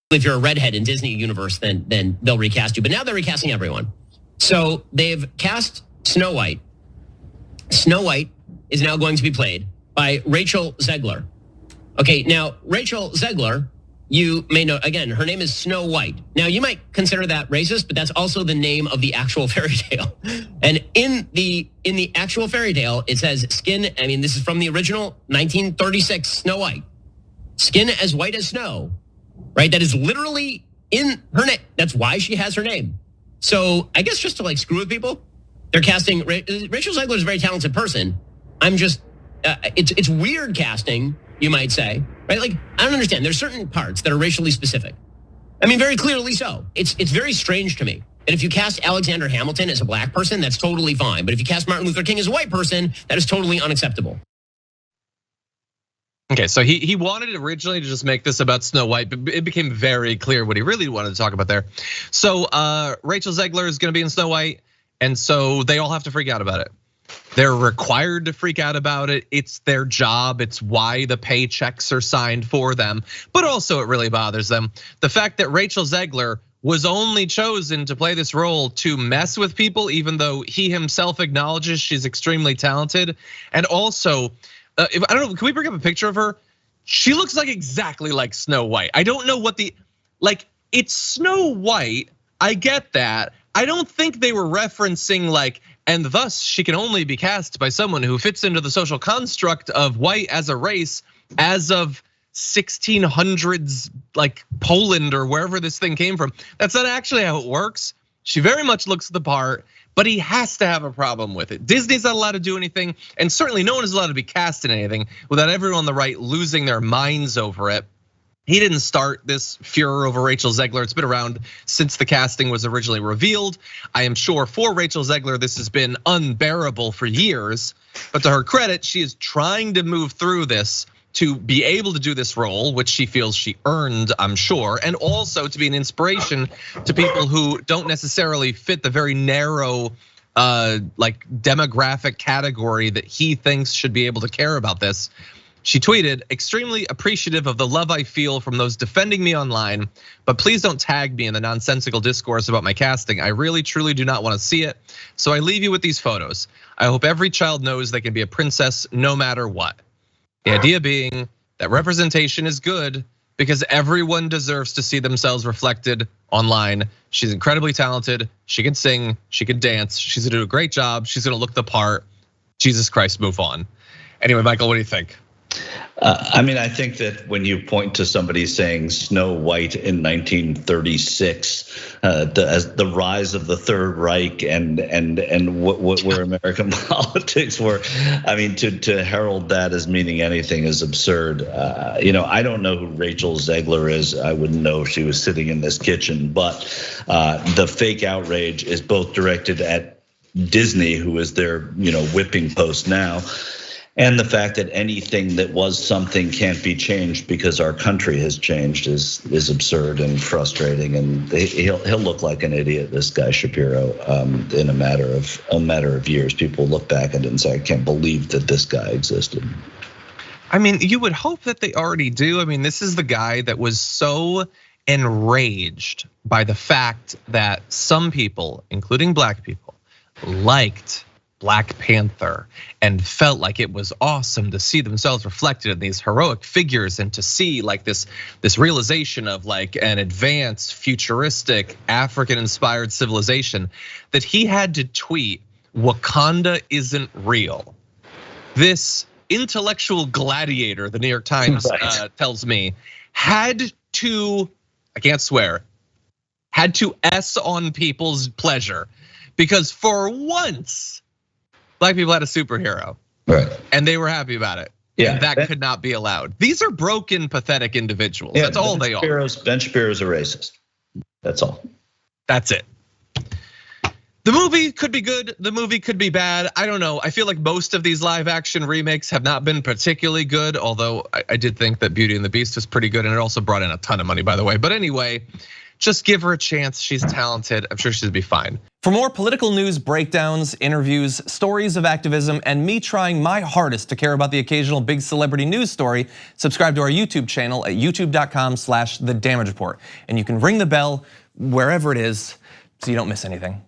if you're a redhead in Disney universe, then they'll recast you. But now they're recasting everyone. So they've cast Snow White. Snow White is now going to be played by Rachel Zegler. Okay, now Rachel Zegler, you may know, again, her name is Snow White. Now you might consider that racist, but that's also the name of the actual fairy tale. And in the actual fairy tale, it says skin, I mean, this is from the original 1936 Snow White. Skin as white as snow, right? That is literally in her name. That's why she has her name. So I guess just to like screw with people, they're casting, Rachel Zegler is a very talented person. I'm just, it's weird casting, you might say, right? Like, I don't understand. There's certain parts that are racially specific. I mean, very clearly so. It's very strange to me. And if you cast Alexander Hamilton as a black person, that's totally fine. But if you cast Martin Luther King as a white person, that is totally unacceptable. Okay, so he wanted originally to just make this about Snow White, but it became very clear what he really wanted to talk about there. So Rachel Zegler is gonna be in Snow White, and so they all have to freak out about it. They're required to freak out about it. It's their job. It's why the paychecks are signed for them. But also it really bothers them. The fact that Rachel Zegler was only chosen to play this role to mess with people, even though he himself acknowledges she's extremely talented. And also, I don't know, can we bring up a picture of her? She looks like exactly like Snow White. I don't know what it's Snow White. I get that. I don't think they were referencing like, and thus she can only be cast by someone who fits into the social construct of white as a race as of 1600s, like Poland or wherever this thing came from. That's not actually how it works. She very much looks the part, but he has to have a problem with it. Disney's not allowed to do anything, and certainly no one is allowed to be cast in anything without everyone on the right losing their minds over it. He didn't start this furor over Rachel Zegler. It's been around since the casting was originally revealed. I am sure for Rachel Zegler, this has been unbearable for years. But to her credit, she is trying to move through this to be able to do this role, which she feels she earned, I'm sure, and also to be an inspiration to people who don't necessarily fit the very narrow like demographic category that he thinks should be able to care about this. She tweeted, extremely appreciative of the love I feel from those defending me online, but please don't tag me in the nonsensical discourse about my casting. I really, truly do not want to see it. So I leave you with these photos. I hope every child knows they can be a princess no matter what. The idea being that representation is good because everyone deserves to see themselves reflected online. She's incredibly talented. She can sing, she can dance. She's gonna do a great job. She's gonna look the part. Jesus Christ, move on. Anyway, Michael, what do you think? I mean, I think that when you point to somebody saying Snow White in 1936, as the rise of the Third Reich and what where American politics were, I mean, to herald that as meaning anything is absurd. I don't know who Rachel Zegler is. I wouldn't know if she was sitting in this kitchen, but the fake outrage is both directed at Disney, who is their whipping post now. And the fact that anything that was something can't be changed because our country has changed is absurd and frustrating. And he'll look like an idiot, this guy Shapiro, in a matter of years. People look back at it and say, I can't believe that this guy existed. I mean, you would hope that they already do. I mean, this is the guy that was so enraged by the fact that some people, including black people, liked Black Panther and felt like it was awesome to see themselves reflected in these heroic figures and to see like this realization of like an advanced, futuristic, African-inspired civilization, that he had to tweet, Wakanda isn't real. This intellectual gladiator, the New York Times tells me, had to, I can't swear, had to S on people's pleasure because for once, black people had a superhero, right? And they were happy about it. Yeah, and that could not be allowed. These are broken, pathetic individuals. Yeah, that's all they are. Ben Shapiro's a racist. That's all. That's it. The movie could be good. The movie could be bad. I don't know. I feel like most of these live action remakes have not been particularly good. Although I did think that Beauty and the Beast was pretty good, and it also brought in a ton of money, by the way. But anyway, Just give her a chance. She's talented. I'm sure she'll be fine. For more political news, breakdowns, interviews, stories of activism, and me trying my hardest to care about the occasional big celebrity news story, subscribe to our YouTube channel at youtube.com/The Damage Report. And you can ring the bell wherever it is so you don't miss anything.